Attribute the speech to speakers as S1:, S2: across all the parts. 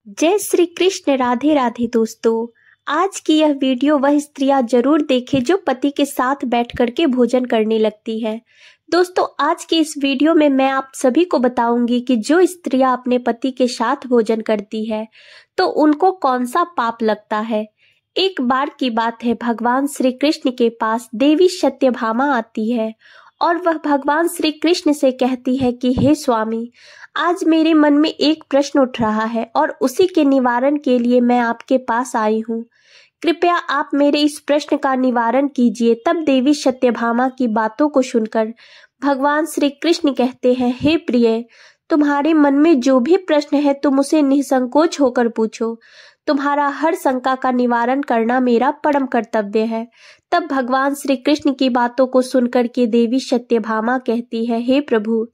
S1: जय श्री कृष्ण। राधे राधे दोस्तों, आज की यह वीडियो वह स्त्रियां जरूर देखें जो पति के साथ बैठ करके भोजन करने लगती हैं। दोस्तों, आज की इस वीडियो में मैं आप सभी को बताऊंगी कि जो स्त्रियां अपने पति के साथ भोजन करती है तो उनको कौन सा पाप लगता है। एक बार की बात है, भगवान श्री कृष्ण के पास देवी सत्यभामा आती है और वह भगवान श्री कृष्ण से कहती है कि हे स्वामी, आज मेरे मन में एक प्रश्न उठ रहा है और उसी के निवारण के लिए मैं आपके पास आई हूँ। कृपया आप मेरे इस प्रश्न का निवारण कीजिए। तब देवी सत्यभामा की बातों को सुनकर भगवान श्री कृष्ण कहते हैं, हे प्रिय, तुम्हारे मन में जो भी प्रश्न है तुम उसे निसंकोच होकर पूछो। तुम्हारा हर शंका का निवारण करना मेरा परम कर्तव्य है। तब भगवान श्री कृष्ण की बातों को सुनकर के देवी सत्यभामा कहती है, हे प्रभु,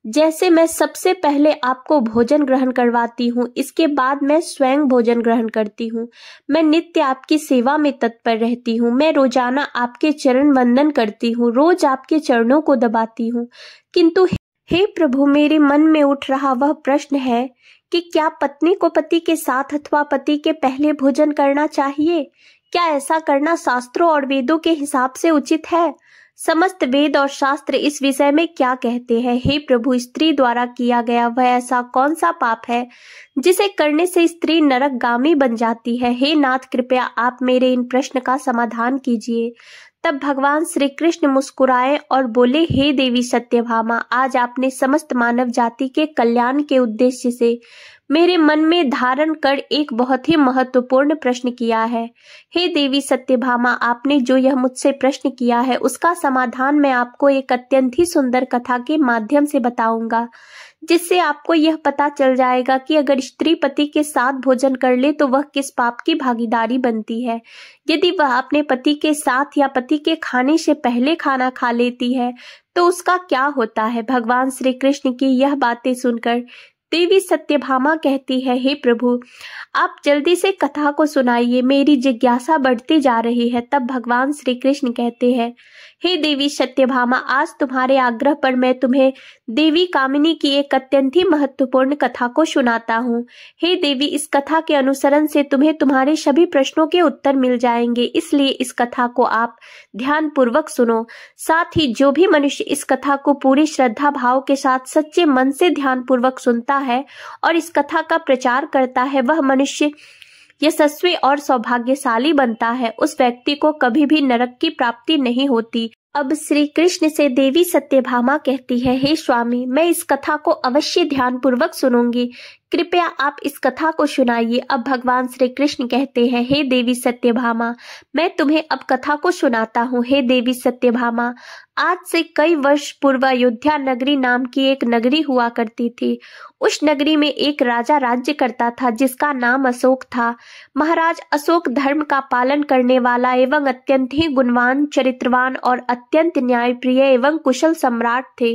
S1: जैसे मैं सबसे पहले आपको भोजन ग्रहण करवाती हूँ, इसके बाद मैं स्वयं भोजन ग्रहण करती हूँ। मैं नित्य आपकी सेवा में तत्पर रहती हूँ। मैं रोजाना आपके चरण वंदन करती हूँ, रोज आपके चरणों को दबाती हूँ। किंतु हे प्रभु, मेरे मन में उठ रहा वह प्रश्न है कि क्या पत्नी को पति के साथ अथवा पति के पहले भोजन करना चाहिए? क्या ऐसा करना शास्त्रों और वेदों के हिसाब से उचित है? समस्त वेद और शास्त्र इस विषय में क्या कहते हैं? हे प्रभु, स्त्री द्वारा किया गया वह ऐसा कौन सा पाप है जिसे करने से स्त्री नरकगामी बन जाती है? हे नाथ, कृपया आप मेरे इन प्रश्न का समाधान कीजिए। तब भगवान श्री कृष्ण मुस्कुराए और बोले, हे देवी सत्यभामा, आज आपने समस्त मानव जाति के कल्याण के उद्देश्य से मेरे मन में धारण कर एक बहुत ही महत्वपूर्ण प्रश्न किया है। हे देवी सत्यभामा, आपने जो यह मुझसे प्रश्न किया है उसका समाधान मैं आपको एक अत्यंत ही सुंदर कथा के माध्यम से बताऊंगा, जिससे आपको यह पता चल जाएगा कि अगर स्त्री पति के साथ भोजन कर ले तो वह किस पाप की भागीदारी बनती है। यदि वह अपने पति के साथ या पति के खाने से पहले खाना खा लेती है तो उसका क्या होता है। भगवान श्री कृष्ण की यह बातें सुनकर देवी सत्यभामा कहती है, हे प्रभु, आप जल्दी से कथा को सुनाइए, मेरी जिज्ञासा बढ़ती जा रही है। तब भगवान श्री कृष्ण कहते हैं, हे देवी सत्यभामा, आज तुम्हारे आग्रह पर मैं तुम्हें देवी कामिनी की एक अत्यंत ही महत्वपूर्ण कथा को सुनाता हूँ। हे देवी, इस कथा के अनुसरण से तुम्हें तुम्हारे सभी प्रश्नों के उत्तर मिल जाएंगे, इसलिए इस कथा को आप ध्यान पूर्वक सुनो। साथ ही जो भी मनुष्य इस कथा को पूरी श्रद्धा भाव के साथ सच्चे मन से ध्यान पूर्वक सुनता है और इस कथा का प्रचार करता है, वह मनुष्य यशस्वी और सौभाग्यशाली बनता है। उस व्यक्ति को कभी भी नरक की प्राप्ति नहीं होती। अब श्री कृष्ण से देवी सत्यभामा कहती है, हे स्वामी, मैं इस कथा को अवश्य ध्यान पूर्वक सुनूंगी, कृपया आप इस कथा को सुनाइए। अब भगवान श्री कृष्ण कहते हैं, हे देवी सत्यभामा, मैं तुम्हें अब कथा को सुनाता हूँ। हे देवी सत्यभामा, आज से कई वर्ष पूर्व अयोध्या नगरी नाम की एक नगरी हुआ करती थी। उस नगरी में एक राजा राज्य करता था जिसका नाम अशोक था। महाराज अशोक धर्म का पालन करने वाला एवं अत्यंत ही गुणवान, चरित्रवान और अत्यंत न्यायप्रिय एवं कुशल सम्राट थे।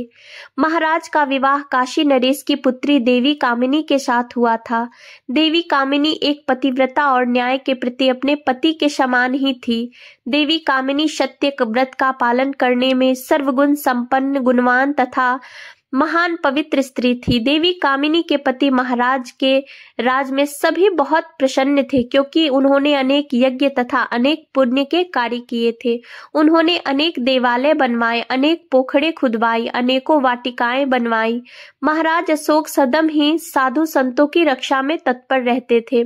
S1: महाराज का विवाह काशी नरेश की पुत्री देवी कामिनी के साथ हुआ था। देवी कामिनी एक पतिव्रता और न्याय के प्रति अपने पति के समान ही थी। देवी कामिनी सत्य व्रत का पालन करने में सर्वगुण संपन्न, गुणवान तथा महान पवित्र स्त्री थी। देवी कामिनी के पति महाराज के राज में सभी बहुत प्रसन्न थे, क्योंकि उन्होंने अनेक यज्ञ तथा अनेक पुण्य के कार्य किए थे। उन्होंने अनेक देवालय बनवाए, अनेक पोखरे खुदवाई, अनेकों वाटिकाएं बनवाई। महाराज अशोक सदैव ही साधु संतों की रक्षा में तत्पर रहते थे।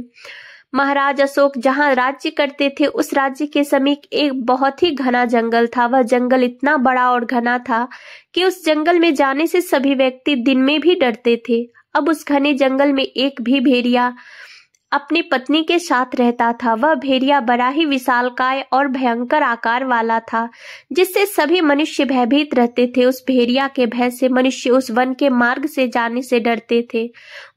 S1: महाराज अशोक जहाँ राज्य करते थे उस राज्य के समीप एक बहुत ही घना जंगल था। वह जंगल इतना बड़ा और घना था कि उस जंगल में जाने से सभी व्यक्ति दिन में भी डरते थे। अब उस घने जंगल में एक भी भेड़िया अपनी पत्नी के साथ रहता था। वह भेड़िया बड़ा ही विशालकाय और भयंकर आकार वाला था, जिससे सभी मनुष्य भयभीत रहते थे। उस भेड़िया के भय से मनुष्य उस वन के मार्ग से जाने से डरते थे।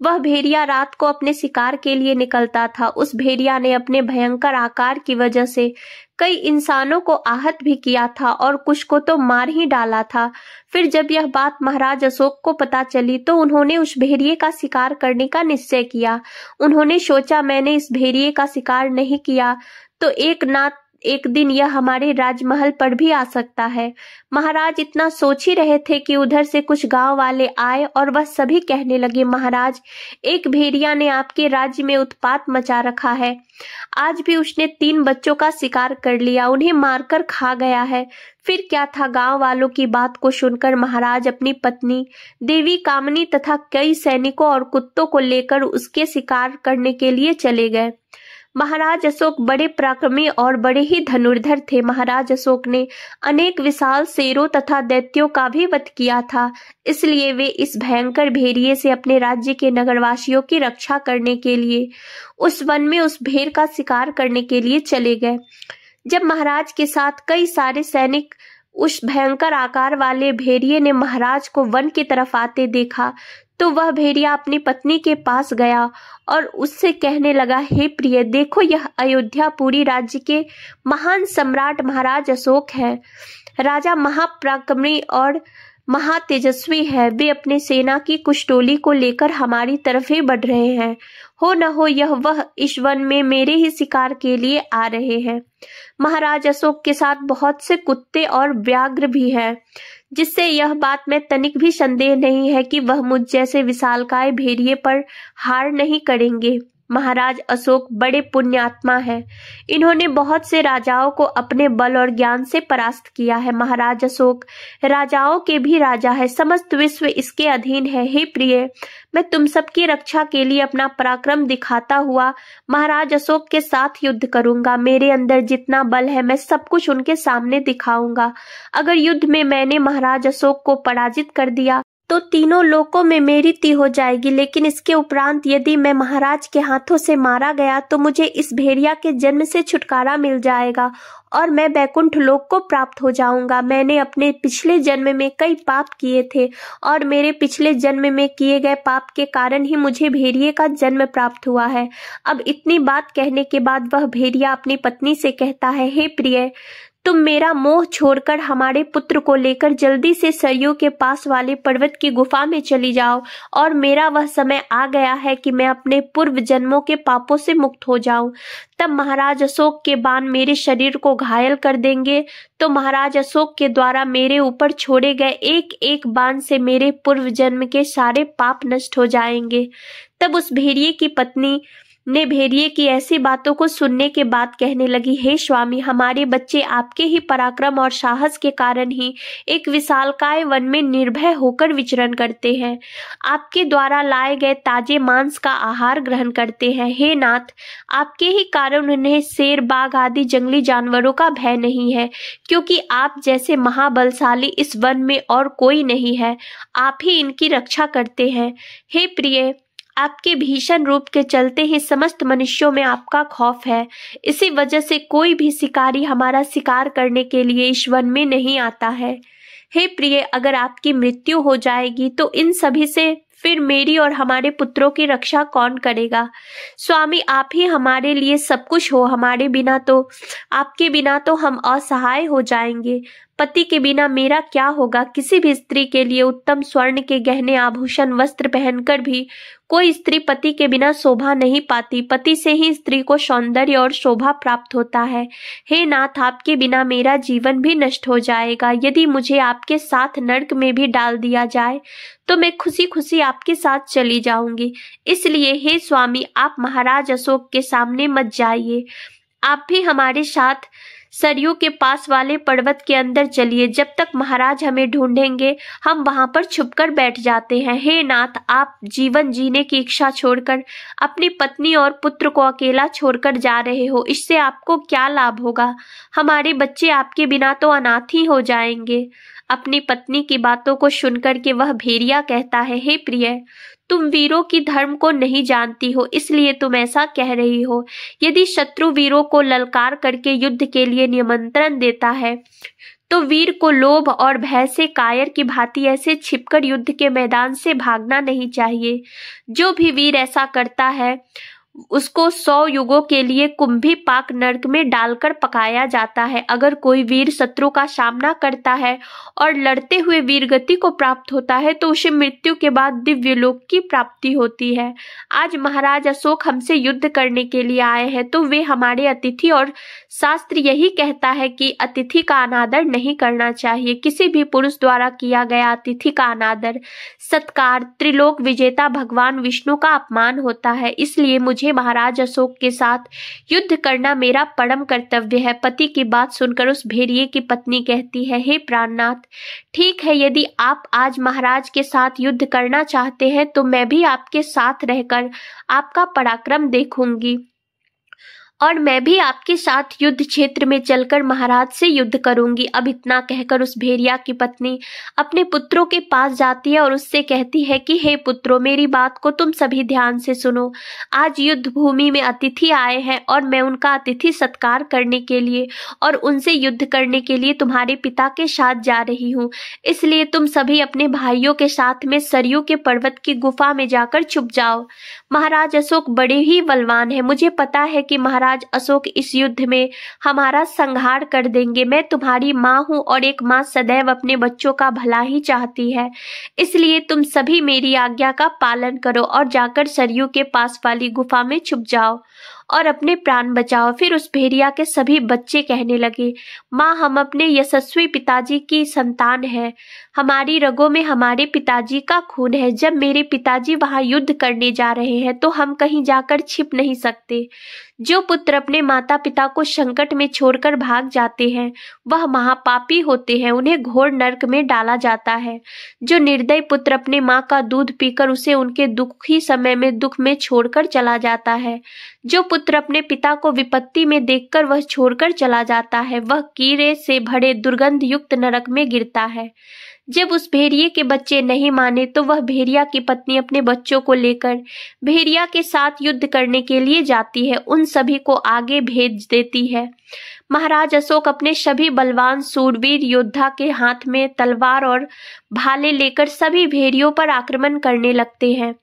S1: वह भेड़िया रात को अपने शिकार के लिए निकलता था। उस भेड़िया ने अपने भयंकर आकार की वजह से कई इंसानों को आहत भी किया था और कुछ को तो मार ही डाला था। फिर जब यह बात महाराज अशोक को पता चली तो उन्होंने उस भेड़िए का शिकार करने का निश्चय किया। उन्होंने सोचा, मैंने इस भेड़िए का शिकार नहीं किया तो एक एक दिन यह हमारे राजमहल पर भी आ सकता है। महाराज इतना सोच ही रहे थे कि उधर से कुछ गांव वाले आए और वह सभी कहने लगे, महाराज, एक भेड़िया ने आपके राज्य में उत्पात मचा रखा है। आज भी उसने 3 बच्चों का शिकार कर लिया, उन्हें मारकर खा गया है। फिर क्या था। गांव वालों की बात को सुनकर महाराज अपनी पत्नी देवी कामनी तथा कई सैनिकों और कुत्तों को लेकर उसके शिकार करने के लिए चले गए। महाराज अशोक बड़े पराक्रमी और बड़े ही धनुर्धर थे। महाराज अशोक ने अनेक विशाल शेरों तथा दैत्यों का भी वध किया था, इसलिए वे इस भयंकर भेड़िए से अपने राज्य के नगरवासियों की रक्षा करने के लिए उस वन में उस भेड़ का शिकार करने के लिए चले गए। जब महाराज के साथ कई सारे सैनिक उस भयंकर आकार वाले भेड़िए ने महाराज को वन की तरफ आते देखा तो वह भेड़िया अपनी पत्नी के पास गया और उससे कहने लगा, हे प्रिय, देखो यह अयोध्यापुरी राज्य के महान सम्राट महाराज अशोक है। राजा महापराक्रमी और महातेजस्वी है। वे अपने सेना की कुछ टोली को लेकर हमारी तरफ ही बढ़ रहे हैं। हो न हो यह वह इस वन में मेरे ही शिकार के लिए आ रहे हैं। महाराज अशोक के साथ बहुत से कुत्ते और व्याघ्र भी हैं, जिससे यह बात में तनिक भी संदेह नहीं है कि वह मुझ जैसे विशालकाय भेड़िए पर हार नहीं करेंगे। महाराज अशोक बड़े पुण्यात्मा हैं। इन्होंने बहुत से राजाओं को अपने बल और ज्ञान से परास्त किया है। महाराज अशोक राजाओं के भी राजा है, समस्त विश्व इसके अधीन है। हे प्रिय, मैं तुम सबकी रक्षा के लिए अपना पराक्रम दिखाता हुआ महाराज अशोक के साथ युद्ध करूंगा। मेरे अंदर जितना बल है मैं सब कुछ उनके सामने दिखाऊंगा। अगर युद्ध में मैंने महाराज अशोक को पराजित कर दिया तो तीनों लोकों में मेरी ती हो जाएगी, लेकिन इसके उपरांत यदि मैं महाराज के हाथों से मारा गया तो मुझे इस भेड़िया के जन्म से छुटकारा मिल जाएगा और मैं बैकुंठ लोक को प्राप्त हो जाऊंगा। मैंने अपने पिछले जन्म में कई पाप किए थे और मेरे पिछले जन्म में किए गए पाप के कारण ही मुझे भेड़िए का जन्म प्राप्त हुआ है। अब इतनी बात कहने के बाद वह भेड़िया अपनी पत्नी से कहता है, हे प्रिय, तुम मेरा मोह छोड़कर हमारे पुत्र को लेकर जल्दी से सरयू के पास वाले पर्वत की गुफा में चली जाओ और मेरा वह समय आ गया है कि मैं अपने पूर्व जन्मों के पापों से मुक्त हो जाऊं। तब महाराज अशोक के बाण मेरे शरीर को घायल कर देंगे तो महाराज अशोक के द्वारा मेरे ऊपर छोड़े गए एक एक बाण से मेरे पूर्व जन्म के सारे पाप नष्ट हो जाएंगे। तब उस भेड़िए की पत्नी ने भेड़िए की ऐसी बातों को सुनने के बाद कहने लगी, हे स्वामी, हमारे बच्चे आपके ही पराक्रम और साहस के कारण ही एक विशालकाय वन में निर्भय होकर विचरण करते हैं। आपके द्वारा लाए गए ताजे मांस का आहार ग्रहण करते हैं। हे नाथ, आपके ही कारण उन्हें शेर, बाघ आदि जंगली जानवरों का भय नहीं है, क्योंकि आप जैसे महाबलशाली इस वन में और कोई नहीं है। आप ही इनकी रक्षा करते हैं। हे प्रिय, आपके भीषण रूप के चलते ही समस्त मनुष्यों में आपका खौफ है। इसी वजह से कोई भी शिकारी हमारा शिकार करने के लिए इस वन में नहीं आता है। हे प्रिय, अगर आपकी मृत्यु हो जाएगी तो इन सभी से फिर मेरी और हमारे पुत्रों की रक्षा कौन करेगा? स्वामी, आप ही हमारे लिए सब कुछ हो। आपके बिना तो हम असहाय हो जाएंगे। पति के बिना मेरा क्या होगा? किसी भी स्त्री के लिए उत्तम स्वर्ण के गहने, आभूषण, वस्त्र पहनकर भी कोई स्त्री पति के बिना शोभा नहीं पाती। पति से ही स्त्री को सौंदर्य और शोभा प्राप्त होता है। हे नाथ, आपके बिना मेरा जीवन भी नष्ट हो जाएगा। यदि मुझे आपके साथ नरक में भी डाल दिया जाए तो मैं खुशी खुशी आपके साथ चली जाऊंगी। इसलिए हे स्वामी, आप महाराज अशोक के सामने मत जाइए। आप भी हमारे साथ सरयू के पास वाले पर्वत के अंदर चलिए। जब तक महाराज हमें ढूंढेंगे हम वहां पर छुपकर बैठ जाते हैं। हे नाथ, आप जीवन जीने की इच्छा छोड़कर अपनी पत्नी और पुत्र को अकेला छोड़कर जा रहे हो। इससे आपको क्या लाभ होगा? हमारे बच्चे आपके बिना तो अनाथ ही हो जाएंगे। अपनी पत्नी की बातों को सुनकर के वह भेड़िया कहता है, हे प्रिय, तुम वीरों की धर्म को नहीं जानती हो, इसलिए तुम ऐसा कह रही हो। यदि शत्रु वीरों को ललकार करके युद्ध के लिए निमंत्रण देता है तो वीर को लोभ और भय से कायर की भांति ऐसे छिपकर युद्ध के मैदान से भागना नहीं चाहिए। जो भी वीर ऐसा करता है उसको 100 युगों के लिए कुंभी पाक नरक में डालकर पकाया जाता है। अगर कोई वीर शत्रु का सामना करता है और लड़ते हुए वीरगति को प्राप्त होता है तो उसे मृत्यु के बाद दिव्य लोक की प्राप्ति होती है। आज महाराज अशोक हमसे युद्ध करने के लिए आए हैं तो वे हमारे अतिथि, और शास्त्र यही कहता है कि अतिथि का अनादर नहीं करना चाहिए। किसी भी पुरुष द्वारा किया गया अतिथि का अनादर, सत्कार त्रिलोक विजेता भगवान विष्णु का अपमान होता है। इसलिए मुझे महाराज अशोक के साथ युद्ध करना मेरा परम कर्तव्य है। पति की बात सुनकर उस भेड़िए की पत्नी कहती है, हे प्राणनाथ, ठीक है, यदि आप आज महाराज के साथ युद्ध करना चाहते हैं तो मैं भी आपके साथ रहकर आपका पराक्रम देखूंगी, और मैं भी आपके साथ युद्ध क्षेत्र में चलकर महाराज से युद्ध करूंगी। अब इतना कहकर उस भेड़िया की पत्नी अपने पुत्रों के पास जाती है और उससे कहती है कि हे पुत्रों, मेरी बात को तुम सभी ध्यान से सुनो। आज युद्ध भूमि में अतिथि आए हैं और मैं उनका अतिथि सत्कार करने के लिए और उनसे युद्ध करने के लिए तुम्हारे पिता के साथ जा रही हूँ। इसलिए तुम सभी अपने भाइयों के साथ में सरयू के पर्वत की गुफा में जाकर छुप जाओ। महाराज अशोक बड़े ही बलवान है। मुझे पता है कि महाराज अशोक इस युद्ध में हमारा संहार कर देंगे। मैं तुम्हारी माँ हूँ और एक माँ सदैव अपने बच्चों का भला ही चाहती है। इसलिए तुम सभी मेरी आज्ञा का पालन करो और जाकर सरयू के पास वाली गुफा में छुप जाओ और अपने प्राण बचाओ। फिर उस भेड़िया के सभी बच्चे कहने लगे, माँ, हम अपने यशस्वी पिताजी की संतान है। हमारी रगों में हमारे पिताजी का खून है। जब मेरे पिताजी वहां युद्ध करने जा रहे हैं तो हम कहीं जाकर छिप नहीं सकते। जो पुत्र अपने माता पिता को संकट में छोड़कर भाग जाते हैं वह महापापी होते हैं, उन्हें घोर नरक में डाला जाता है। जो निर्दयी पुत्र अपने माँ का दूध पीकर उसे उनके दुखी समय में दुख में छोड़कर चला जाता है, जो पुत्र अपने पिता को विपत्ति में देखकर वह छोड़कर चला जाता है, वह कीड़े से भरे दुर्गंध युक्त नरक में गिरता है। जब उस भेड़िए के बच्चे नहीं माने तो वह भेड़िया की पत्नी अपने बच्चों को लेकर भेड़िया के साथ युद्ध करने के लिए जाती है, उन सभी को आगे भेज देती है। महाराज अशोक अपने सभी बलवान सूरवीर योद्धा के हाथ में तलवार और भाले लेकर सभी भेड़ियों पर आक्रमण करने लगते हैं।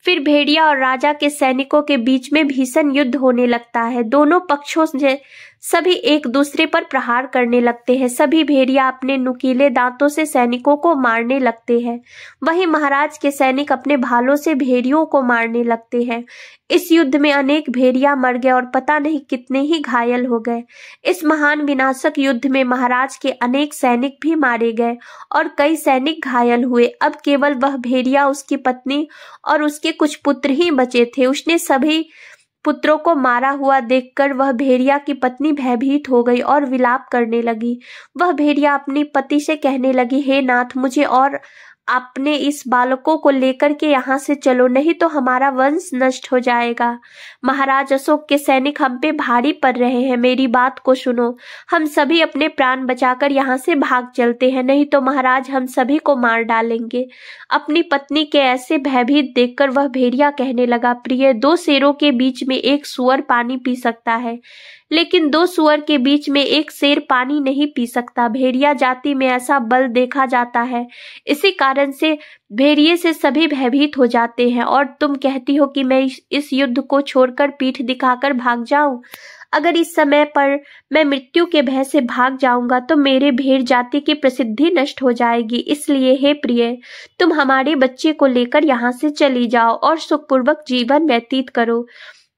S1: फिर भेड़िया और राजा के सैनिकों के बीच में भीषण युद्ध होने लगता है। दोनों पक्षों से सभी एक दूसरे पर प्रहार करने लगते हैं। सभी भेड़िया अपने नुकीले दांतों से सैनिकों को मारने लगते हैं। वहीं महाराज के सैनिक अपने भालों से भेड़ियों को मारने लगते हैं। इस युद्ध में अनेक भेड़िया मर गए और पता नहीं कितने ही घायल हो गए। इस महान विनाशक युद्ध में महाराज के अनेक सैनिक भी मारे गए और कई सैनिक घायल हुए। अब केवल वह भेड़िया, उसकी पत्नी और उसके कुछ पुत्र ही बचे थे। उसने सभी पुत्रों को मारा हुआ देखकर वह भेड़िया की पत्नी भयभीत हो गई और विलाप करने लगी। वह भेड़िया अपने पति से कहने लगी, हे नाथ, मुझे और अपने इस बालकों को लेकर के यहाँ से चलो, नहीं तो हमारा वंश नष्ट हो जाएगा। महाराज अशोक के सैनिक हम पे भारी पड़ रहे हैं, मेरी बात को सुनो। हम सभी अपने प्राण बचाकर यहाँ से भाग चलते हैं, नहीं तो महाराज हम सभी को मार डालेंगे। अपनी पत्नी के ऐसे भयभीत देखकर वह भेड़िया कहने लगा, प्रिय, 2 शेरों के बीच में एक सुअर पानी पी सकता है, लेकिन 2 सुअर के बीच में एक शेर पानी नहीं पी सकता। भेड़िया जाति में ऐसा बल देखा जाता है, इसी कारण से भेड़िए से सभी भयभीत हो जाते हैं। और तुम कहती हो कि मैं इस युद्ध को छोड़कर पीठ दिखाकर भाग जाऊं। अगर इस समय पर मैं मृत्यु के भय से भाग जाऊंगा तो मेरे भेड़ जाति की प्रसिद्धि नष्ट हो जाएगी। इसलिए हे प्रिय, तुम हमारे बच्चे को लेकर यहाँ से चली जाओ और सुखपूर्वक जीवन व्यतीत करो।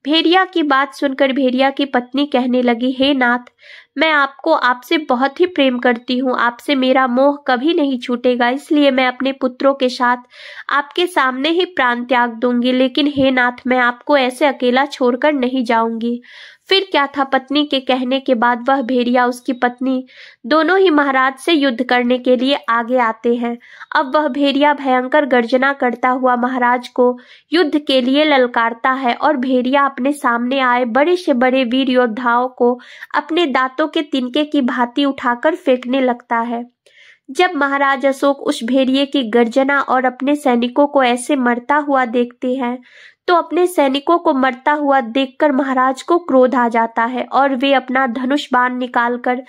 S1: भेड़िया की बात सुनकर भेड़िया की पत्नी कहने लगी, हे नाथ, मैं आपसे बहुत ही प्रेम करती हूँ। आपसे मेरा मोह कभी नहीं छूटेगा, इसलिए मैं अपने पुत्रों के साथ आपके सामने ही प्राण त्याग दूंगी। लेकिन हे नाथ, मैं आपको ऐसे अकेला छोड़कर नहीं जाऊंगी। फिर क्या था, पत्नी के कहने के बाद वह भेड़िया, उसकी पत्नी दोनों ही महाराज से युद्ध करने के लिए आगे आते हैं। अब वह भेड़िया भयंकर गर्जना करता हुआ महाराज को युद्ध के लिए ललकारता है और भेड़िया अपने सामने आए बड़े से बड़े वीर योद्धाओं को अपने दांतों के तिनके की भांति उठाकर फेंकने लगता है। जब महाराज अशोक उस भेड़िए की गर्जना और अपने सैनिकों को ऐसे मरता हुआ देखते हैं तो अपने सैनिकों को मरता हुआ देखकर महाराज को क्रोध आ जाता है और वे अपना धनुष बाण निकालकर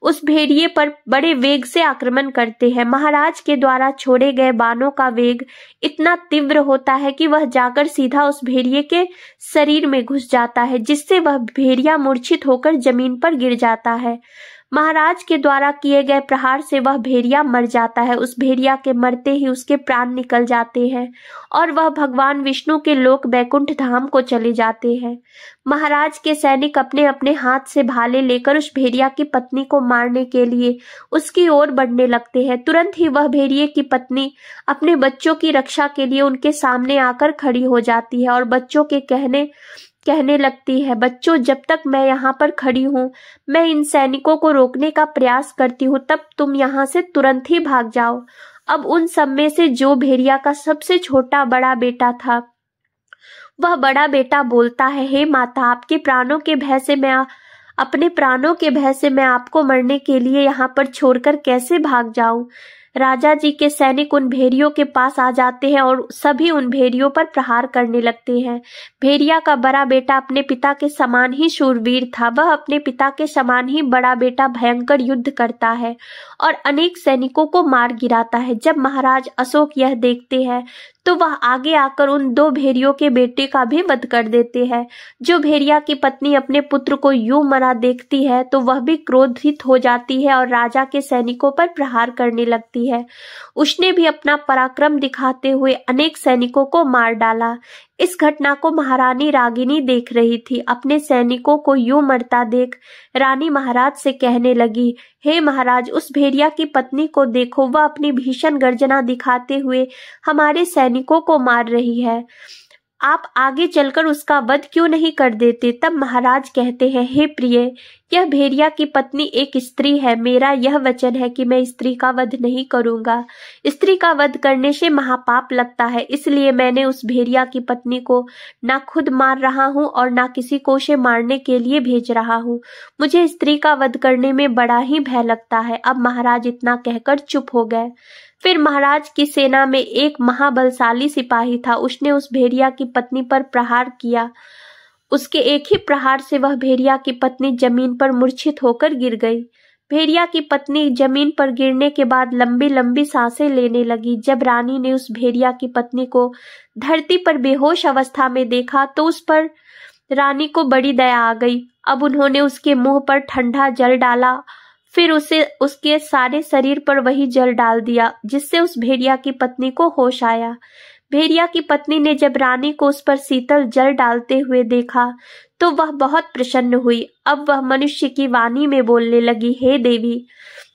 S1: उस भेड़िए पर बड़े वेग से आक्रमण करते हैं। महाराज के द्वारा छोड़े गए बाणों का वेग इतना तीव्र होता है कि वह जाकर सीधा उस भेड़िए के शरीर में घुस जाता है, जिससे वह भेड़िया मूर्छित होकर जमीन पर गिर जाता है। महाराज के द्वारा किए गए प्रहार से वह भेड़िया मर जाता है। उस भेड़िया के मरते ही उसके प्राण निकल जाते हैं और वह भगवान विष्णु के लोक बैकुंठ धाम को चले जाते हैं। महाराज के सैनिक अपने अपने हाथ से भाले लेकर उस भेड़िया की पत्नी को मारने के लिए उसकी ओर बढ़ने लगते हैं। तुरंत ही वह भेड़िए की पत्नी अपने बच्चों की रक्षा के लिए उनके सामने आकर खड़ी हो जाती है और बच्चों के कहने लगती है, बच्चों, जब तक मैं यहाँ पर खड़ी हूँ, मैं इन सैनिकों को रोकने का प्रयास करती हूँ, तब तुम यहाँ से तुरंत ही भाग जाओ। अब उन सब में से जो भेड़िया का सबसे छोटा बड़ा बेटा था, वह बड़ा बेटा बोलता है, हे माता, आपके प्राणों के भय से अपने प्राणों के भय से मैं आपको मरने के लिए यहाँ पर छोड़कर कैसे भाग जाऊं। राजा जी के सैनिक उन भेड़ियों के पास आ जाते हैं और सभी उन भेड़ियों पर प्रहार करने लगते हैं। भेड़िया का बड़ा बेटा अपने पिता के समान ही शूरवीर था। वह अपने पिता के समान ही बड़ा बेटा भयंकर युद्ध करता है और अनेक सैनिकों को मार गिराता है। जब महाराज अशोक यह देखते हैं तो वह आगे आकर उन दो भेड़ियों के बेटे का भी वध कर देते हैं। जो भेड़िया की पत्नी अपने पुत्र को यूं मरा देखती है तो वह भी क्रोधित हो जाती है और राजा के सैनिकों पर प्रहार करने लगती है। उसने भी अपना पराक्रम दिखाते हुए अनेक सैनिकों को मार डाला। इस घटना को महारानी रागिनी देख रही थी। अपने सैनिकों को यूं मरता देख रानी महाराज से कहने लगी, हे महाराज, उस भेड़िया की पत्नी को देखो, वह अपनी भीषण गर्जना दिखाते हुए हमारे सैनिकों को मार रही है। आप आगे चलकर उसका वध क्यों नहीं कर देते। तब महाराज कहते हैं, हे प्रिय, यह भेड़िया की पत्नी एक स्त्री है। मेरा यह वचन है कि मैं स्त्री का वध नहीं करूंगा। स्त्री का वध करने से महापाप लगता है, इसलिए मैंने उस भेड़िया की पत्नी को ना खुद मार रहा हूँ और ना किसी को उसे मारने के लिए भेज रहा हूँ। मुझे स्त्री का वध करने में बड़ा ही भय लगता है। अब महाराज इतना कहकर चुप हो गए। फिर महाराज की सेना में एक महाबलशाली सिपाही था। उसने उस भेड़िया की पत्नी पर प्रहार किया। उसके एक ही प्रहार से वह भेड़िया की पत्नी जमीन पर मूर्छित होकर गिर गई। भेड़िया की पत्नी जमीन पर गिरने के बाद लंबी लंबी सांसें लेने लगी। जब रानी ने उस भेड़िया की पत्नी को धरती पर बेहोश अवस्था में देखा तो उस पर रानी को बड़ी दया आ गई। अब उन्होंने उसके मुंह पर ठंडा जल डाला, फिर उसके सारे शरीर पर वही जल डाल दिया, जिससे उस भेड़िया की पत्नी को होश आया। भेड़िया की पत्नी ने जब रानी को उस पर शीतल जल डालते हुए देखा तो वह बहुत प्रसन्न हुई। अब वह मनुष्य की वाणी में बोलने लगी, हे देवी,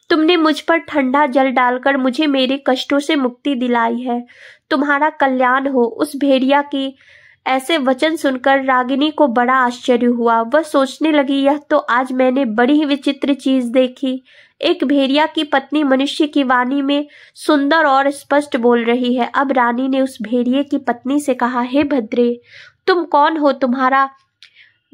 S1: तुमने मुझ पर ठंडा जल डालकर मुझे मेरे कष्टों से मुक्ति दिलाई है। तुम्हारा कल्याण हो। उस भेड़िया की ऐसे वचन सुनकर रागिनी को बड़ा आश्चर्य हुआ। वह सोचने लगी, यह तो आज मैंने बड़ी ही विचित्र चीज देखी। एक भेड़िया की पत्नी मनुष्य की वाणी में सुंदर और स्पष्ट बोल रही है। अब रानी ने उस भेड़िए की पत्नी से कहा, हे भद्रे, तुम कौन हो? तुम्हारा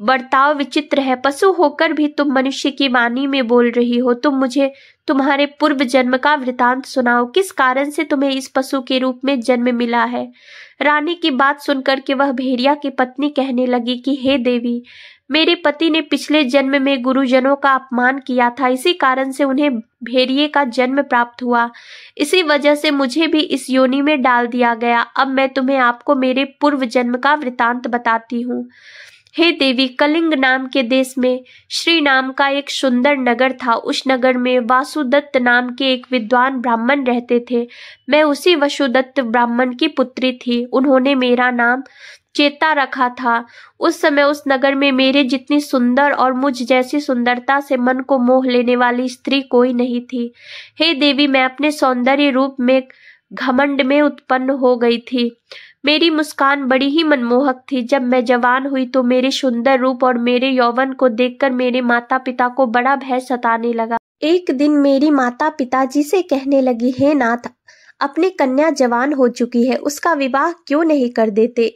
S1: बर्ताव विचित्र है। पशु होकर भी तुम मनुष्य की वाणी में बोल रही हो। तुम मुझे तुम्हारे पूर्व जन्म का वृतांत सुनाओ। किस कारण से तुम्हें इस पशु के रूप में जन्म मिला है? रानी की बात सुनकर के वह भेड़िया की पत्नी कहने लगी कि हे देवी, मेरे पति ने पिछले जन्म में गुरुजनों का अपमान किया था, इसी कारण से उन्हें भेड़िए का जन्म प्राप्त हुआ। इसी वजह से मुझे भी इस योनि में डाल दिया गया। अब मैं तुम्हें आपको मेरे पूर्व जन्म का वृतांत बताती हूँ। हे देवी, कलिंग नाम के देश में श्री नाम का एक सुंदर नगर था। उस नगर में वासुदत्त नाम के एक विद्वान ब्राह्मण रहते थे। मैं उसी वसुदत्त ब्राह्मण की पुत्री थी। उन्होंने मेरा नाम चेता रखा था। उस समय उस नगर में मेरे जितनी सुंदर और मुझ जैसी सुंदरता से मन को मोह लेने वाली स्त्री कोई नहीं थी। हे देवी, मैं अपने सौंदर्य रूप में घमंड में उत्पन्न हो गई थी। मेरी मुस्कान बड़ी ही मनमोहक थी। जब मैं जवान हुई तो मेरे सुंदर रूप और मेरे यौवन को देखकर मेरे माता पिता को बड़ा भय सताने लगा। एक दिन मेरी माता पिताजी से कहने लगी, हे नाथ, अपनी कन्या जवान हो चुकी है, उसका विवाह क्यों नहीं कर देते?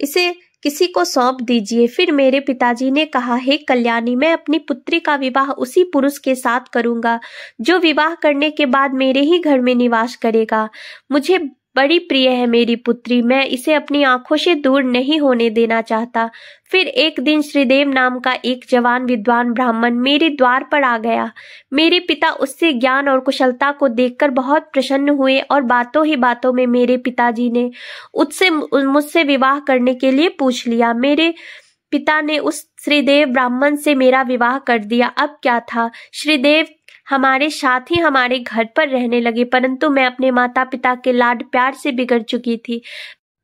S1: इसे किसी को सौंप दीजिए। फिर मेरे पिताजी ने कहा, हे कल्याणी, मैं अपनी पुत्री का विवाह उसी पुरुष के साथ करूंगा जो विवाह करने के बाद मेरे ही घर में निवास करेगा। मुझे बड़ी प्रिय है मेरी पुत्री, मैं इसे अपनी आंखों से दूर नहीं होने देना चाहता। फिर एक दिन श्रीदेव नाम का एक जवान विद्वान ब्राह्मण मेरे द्वार पर आ गया। मेरे पिता उससे ज्ञान और कुशलता को देखकर बहुत प्रसन्न हुए और बातों ही बातों में मेरे पिताजी ने मुझसे विवाह करने के लिए पूछ लिया। मेरे पिता ने उस श्रीदेव ब्राह्मण से मेरा विवाह कर दिया। अब क्या था, श्रीदेव हमारे साथ ही हमारे घर पर रहने लगे, परंतु मैं अपने माता पिता के लाड प्यार से बिगड़ चुकी थी।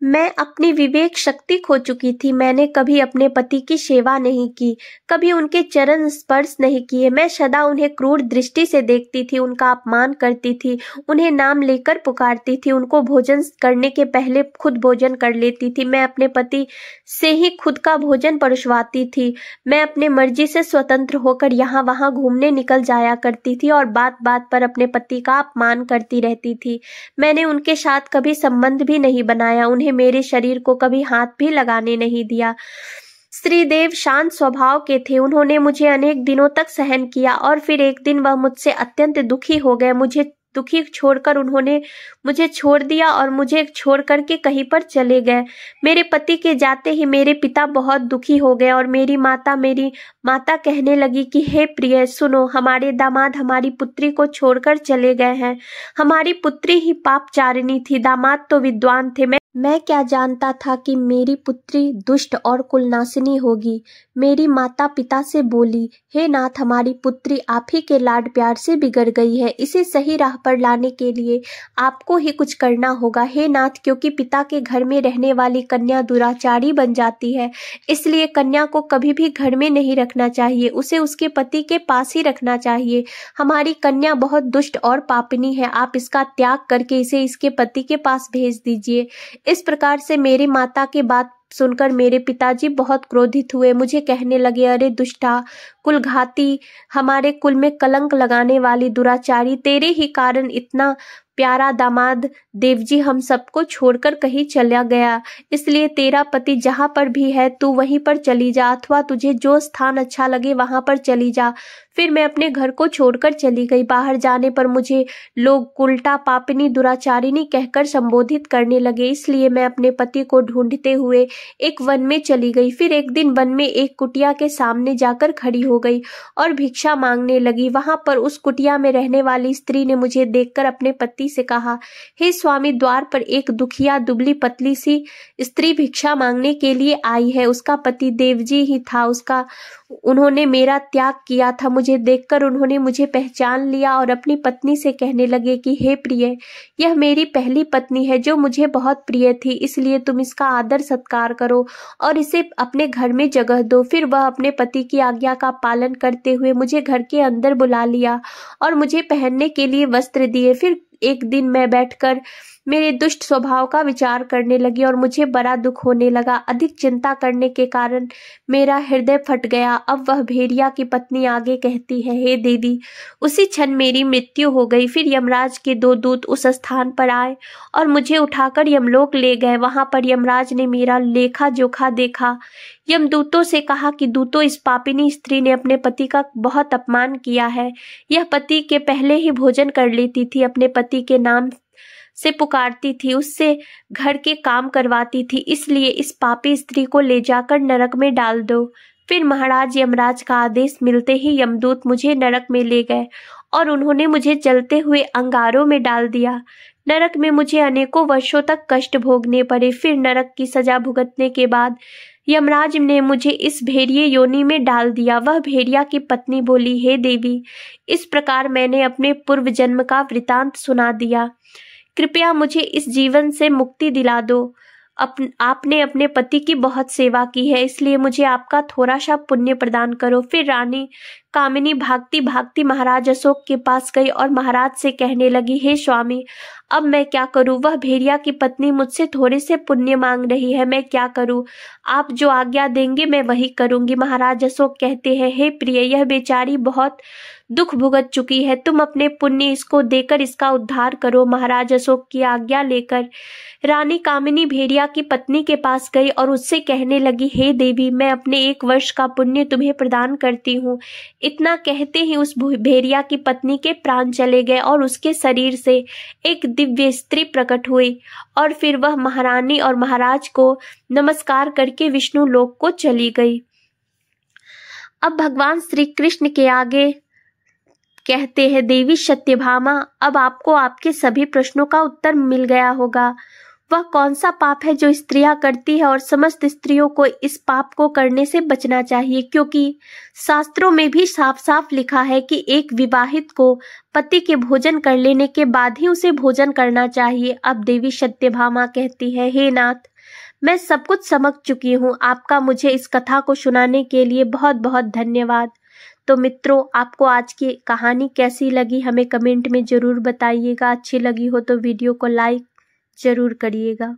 S1: मैं अपनी विवेक शक्ति खो चुकी थी। मैंने कभी अपने पति की सेवा नहीं की, कभी उनके चरण स्पर्श नहीं किए। मैं सदा उन्हें क्रूर दृष्टि से देखती थी, उनका अपमान करती थी, उन्हें नाम लेकर पुकारती थी, उनको भोजन करने के पहले खुद भोजन कर लेती थी। मैं अपने पति से ही खुद का भोजन परोसवाती थी। मैं अपने मर्जी से स्वतंत्र होकर यहाँ वहाँ घूमने निकल जाया करती थी और बात बात पर अपने पति का अपमान करती रहती थी। मैंने उनके साथ कभी संबंध भी नहीं बनाया, उन्हें मेरे शरीर को कभी हाथ भी लगाने नहीं दिया। श्रीदेव शांत स्वभाव के थे। उन्होंने मुझे अनेक दिनों तक सहन किया और फिर एक दिन वह मुझसे अत्यंत दुखी हो गए। मुझे दुखी छोड़कर उन्होंने मुझे छोड़ दिया और मुझे छोड़ करके कहीं पर चले गए। मेरे पति के जाते ही मेरे पिता बहुत दुखी हो गए और मेरी माता कहने लगी कि हे प्रिय सुनो, हमारे दामाद हमारी पुत्री को छोड़कर चले गए हैं। हमारी पुत्री ही पापचारिणी थी, दामाद तो विद्वान थे। मैं क्या जानता था कि मेरी पुत्री दुष्ट और कुलनाशिनी होगी। मेरी माता पिता से बोली, हे नाथ, हमारी पुत्री आप ही के लाड प्यार से बिगड़ गई है, इसे सही राह पर लाने के लिए आपको ही कुछ करना होगा। हे नाथ, क्योंकि पिता के घर में रहने वाली कन्या दुराचारी बन जाती है, इसलिए कन्या को कभी भी घर में नहीं रखना चाहिए, उसे उसके पति के पास ही रखना चाहिए। हमारी कन्या बहुत दुष्ट और पापिनी है, आप इसका त्याग करके इसे इसके पति के पास भेज दीजिए। इस प्रकार से मेरी माता की बात सुनकर मेरे पिताजी बहुत क्रोधित हुए। मुझे कहने लगे, अरे दुष्टा, कुलघाती, हमारे कुल में कलंक लगाने वाली दुराचारी, तेरे ही कारण इतना प्यारा दामाद देवजी हम सबको छोड़कर कहीं चला गया। इसलिए तेरा पति जहाँ पर भी है तू वहीं पर चली जा, अथवा तुझे जो स्थान अच्छा लगे वहां पर चली जा। फिर मैं अपने घर को छोड़कर चली गई। बाहर जाने पर मुझे लोग उल्टा पापिनी दुराचारिणी कहकर संबोधित करने लगे, इसलिए मैं अपने पति को ढूंढते हुए एक वन में चली गई। फिर एक दिन वन में एक कुटिया के सामने जाकर खड़ी हो गई और भिक्षा मांगने लगी। वहां पर उस कुटिया में रहने वाली स्त्री ने मुझे देखकर अपने पति से कहा, हे स्वामी, द्वार पर एक दुखिया दुबली पतली सी स्त्री भिक्षा मांगने के लिए आई है। उसका पति देवजी ही था, उन्होंने मेरा त्याग किया था। मुझे देखकर उन्होंने मुझे पहचान लिया और अपनी पत्नी से कहने लगे कि हे प्रिय, यह मेरी पहली पत्नी है जो मुझे बहुत प्रिय थी, इसलिए तुम इसका आदर सत्कार करो और इसे अपने घर में जगह दो। फिर वह अपने पति की आज्ञा का पालन करते हुए मुझे घर के अंदर बुला लिया और मुझे पहनने के लिए वस्त्र दिए। फिर एक दिन मैं बैठकर मेरे दुष्ट स्वभाव का विचार करने लगी और मुझे बड़ा दुख होने लगा। अधिक चिंता करने के कारण मेरा हृदय फट गया। अब वह भेड़िया की पत्नी आगे कहती है, हे देवी, उसी क्षण मेरी मृत्यु हो गई। फिर यमराज के 2 दूत उस स्थान पर आए और मुझे उठाकर यमलोक ले गए। वहां पर यमराज ने मेरा लेखा जोखा देखा। यमदूतों से कहा कि दूतों, इस पापिनी स्त्री ने अपने पति का बहुत अपमान किया है। यह पति के पहले ही भोजन कर लेती थी, अपने पति के नाम से पुकारती थी, उससे घर के काम करवाती थी, इसलिए इस पापी स्त्री को ले जाकर नरक में डाल दो। फिर महाराज यमराज का आदेश मिलते ही यमदूत मुझे नरक में ले गए और उन्होंने मुझे जलते हुए अंगारों में डाल दिया। नरक में मुझे अनेकों वर्षों तक कष्ट भोगने पड़े। फिर नरक की सजा भुगतने के बाद यमराज ने मुझे इस भेड़िए योनि में डाल दिया। वह भेड़िया की पत्नी बोली, हे देवी, इस प्रकार मैंने अपने पूर्व जन्म का वृतांत सुना दिया। कृपया मुझे इस जीवन से मुक्ति दिला दो। आपने अपने पति की बहुत सेवा की है, इसलिए मुझे आपका थोड़ा सा पुण्य प्रदान करो। फिर रानी कामिनी भागती भागती महाराज अशोक के पास गई और महाराज से कहने लगी, हे स्वामी, अब मैं क्या करूं? वह भेड़िया की पत्नी मुझसे थोड़े से पुण्य मांग रही है, मैं क्या करूं? आप जो आज्ञा देंगे मैं वही करूंगी। महाराज अशोक कहते हैं, हे प्रिय, यह बेचारी बहुत दुख भुगत चुकी है, तुम अपने पुण्य इसको देकर इसका उद्धार करो। महाराज अशोक की आज्ञा लेकर रानी कामिनी भेड़िया की पत्नी के पास गई और उससे कहने लगी, हे देवी, मैं अपने 1 वर्ष का पुण्य तुम्हें प्रदान करती हूँ। इतना कहते ही उस भेड़िया की पत्नी के प्राण चले गए और उसके शरीर से एक दिव्य स्त्री प्रकट हुई और फिर वह महारानी और महाराज को नमस्कार करके विष्णु लोक को चली गई। अब भगवान श्री कृष्ण के आगे कहते हैं, देवी सत्यभामा, अब आपको आपके सभी प्रश्नों का उत्तर मिल गया होगा। वह कौन सा पाप है जो स्त्रियां करती है और समस्त स्त्रियों को इस पाप को करने से बचना चाहिए, क्योंकि शास्त्रों में भी साफ साफ लिखा है कि एक विवाहित को पति के भोजन कर लेने के बाद ही उसे भोजन करना चाहिए। अब देवी सत्यभामा कहती है, हे नाथ, मैं सब कुछ समझ चुकी हूँ। आपका मुझे इस कथा को सुनाने के लिए बहुत बहुत धन्यवाद। तो मित्रों, आपको आज की कहानी कैसी लगी हमें कमेंट में ज़रूर बताइएगा। अच्छी लगी हो तो वीडियो को लाइक ज़रूर करिएगा।